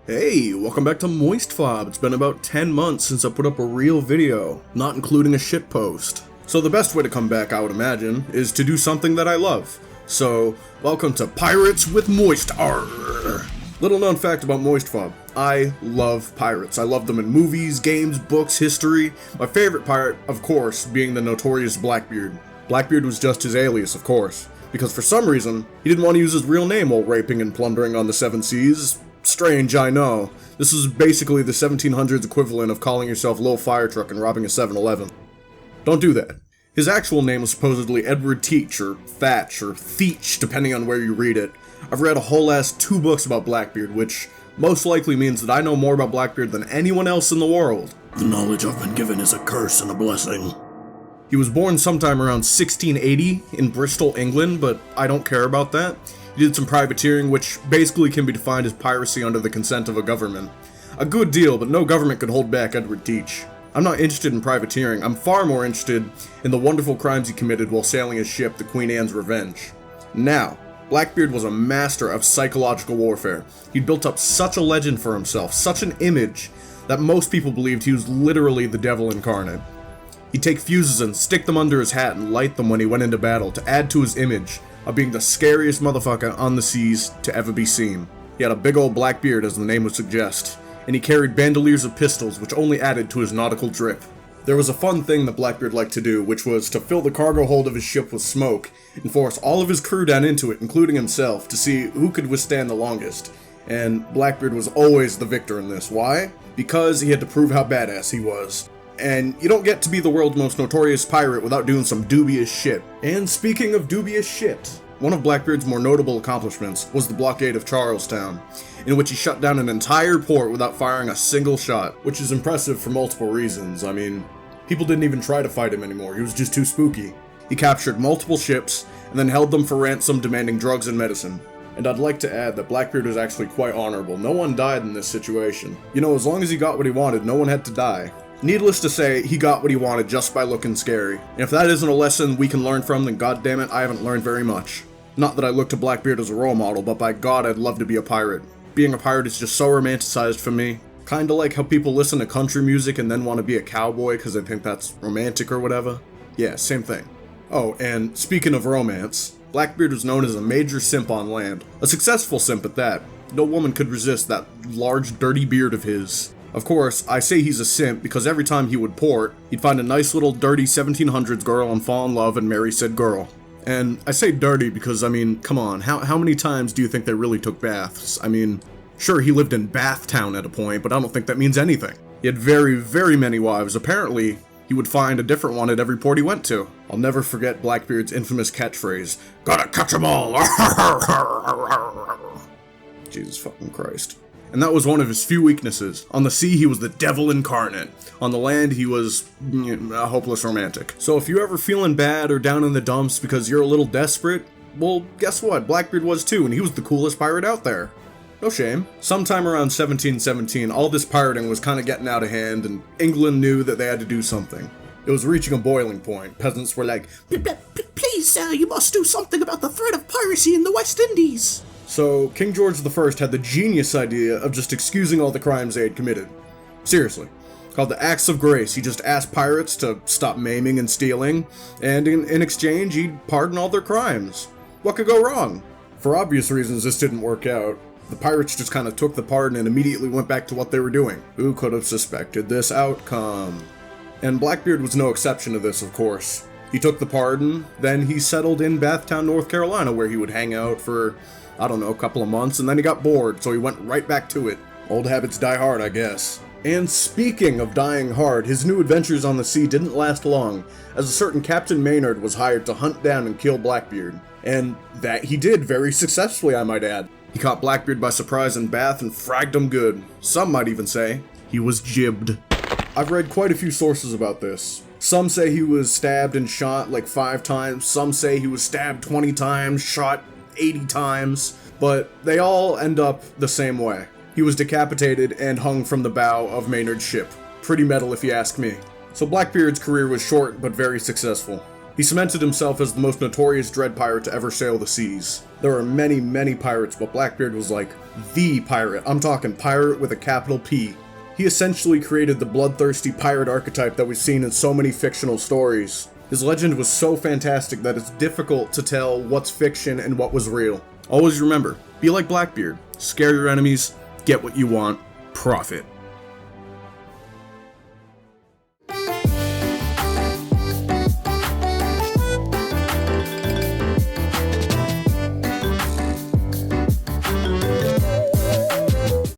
Hey, welcome back to Moistfob. It's been about 10 months since I put up a real video, not including a shitpost. So the best way to come back, I would imagine, is to do something that I love. So, welcome to Pirates with Moist. Arr. Little known fact about Moistfob. I love pirates. I love them in movies, games, books, history. My favorite pirate, of course, being the notorious BlackBeard. BlackBeard was just his alias, of course, because for some reason, he didn't want to use his real name while raping and plundering on the Seven Seas. Strange, I know. This is basically the 1700s equivalent of calling yourself Lil Fire Truck and robbing a 7-Eleven. Don't do that. His actual name was supposedly Edward Teach, or Thatch, or Theach, depending on where you read it. I've read a whole ass 2 books about BlackBeard, which most likely means that I know more about BlackBeard than anyone else in the world. The knowledge I've been given is a curse and a blessing. He was born sometime around 1680 in Bristol, England, but I don't care about that. He did some privateering, which basically can be defined as piracy under the consent of a government. A good deal, but no government could hold back Edward Teach. I'm not interested in privateering. I'm far more interested in the wonderful crimes he committed while sailing his ship, the Queen Anne's Revenge. Now, BlackBeard was a master of psychological warfare. He'd built up such a legend for himself, such an image, that most people believed he was literally the devil incarnate. He'd take fuses and stick them under his hat and light them when he went into battle to add to his image of being the scariest motherfucker on the seas to ever be seen. He had a big old black beard, as the name would suggest, and he carried bandoliers of pistols, which only added to his nautical drip. There was a fun thing that BlackBeard liked to do, which was to fill the cargo hold of his ship with smoke and force all of his crew down into it, including himself, to see who could withstand the longest. And BlackBeard was always the victor in this. Why? Because he had to prove how badass he was. And you don't get to be the world's most notorious pirate without doing some dubious shit. And speaking of dubious shit, one of BlackBeard's more notable accomplishments was the blockade of Charlestown, in which he shut down an entire port without firing a single shot, which is impressive for multiple reasons. I mean, people didn't even try to fight him anymore, he was just too spooky. He captured multiple ships, and then held them for ransom demanding drugs and medicine. And I'd like to add that BlackBeard was actually quite honorable. No one died in this situation. You know, as long as he got what he wanted, no one had to die. Needless to say, he got what he wanted just by looking scary. And if that isn't a lesson we can learn from, then goddammit, I haven't learned very much. Not that I look to BlackBeard as a role model, but by God, I'd love to be a pirate. Being a pirate is just so romanticized for me. Kinda like how people listen to country music and then want to be a cowboy because they think that's romantic or whatever. Yeah, same thing. Oh, and speaking of romance, BlackBeard was known as a major simp on land. A successful simp at that. No woman could resist that large, dirty beard of his. Of course, I say he's a simp because every time he would port, he'd find a nice little dirty 1700s girl and fall in love and marry said girl. And I say dirty because, I mean, come on, how many times do you think they really took baths? I mean, sure, he lived in Bath Town at a point, but I don't think that means anything. He had very, very many wives. Apparently, he would find a different one at every port he went to. I'll never forget BlackBeard's infamous catchphrase, "Gotta catch 'em all!" Jesus fucking Christ. And that was one of his few weaknesses. On the sea, he was the devil incarnate. On the land, he was a hopeless romantic. So if you're ever feeling bad or down in the dumps because you're a little desperate, well, guess what? BlackBeard was too, and he was the coolest pirate out there. No shame. Sometime around 1717, all this pirating was kind of getting out of hand, and England knew that they had to do something. It was reaching a boiling point. Peasants were like, Please, sir, you must do something about the threat of piracy in the West Indies. So, King George I had the genius idea of just excusing all the crimes they had committed. Seriously. Called the Acts of Grace. He just asked pirates to stop maiming and stealing, and in exchange, he'd pardon all their crimes. What could go wrong? For obvious reasons, this didn't work out. The pirates just kind of took the pardon and immediately went back to what they were doing. Who could have suspected this outcome? And BlackBeard was no exception to this, of course. He took the pardon, then he settled in Bathtown, North Carolina, where he would hang out for, I don't know, a couple of months, and then he got bored, so he went right back to it. Old habits die hard, I guess. And speaking of dying hard, his new adventures on the sea didn't last long, as a certain Captain Maynard was hired to hunt down and kill BlackBeard. And that he did very successfully, I might add. He caught BlackBeard by surprise in Bath and fragged him good. Some might even say he was jibbed. I've read quite a few sources about this. Some say he was stabbed and shot like 5 times, some say he was stabbed 20 times, shot 80 times, but they all end up the same way. He was decapitated and hung from the bow of Maynard's ship. Pretty metal if you ask me. So BlackBeard's career was short but very successful. He cemented himself as the most notorious dread pirate to ever sail the seas. There are many, many pirates, but BlackBeard was like the pirate. I'm talking pirate with a capital P. He essentially created the bloodthirsty pirate archetype that we've seen in so many fictional stories. His legend was so fantastic that it's difficult to tell what's fiction and what was real. Always remember, be like BlackBeard. Scare your enemies, get what you want, profit.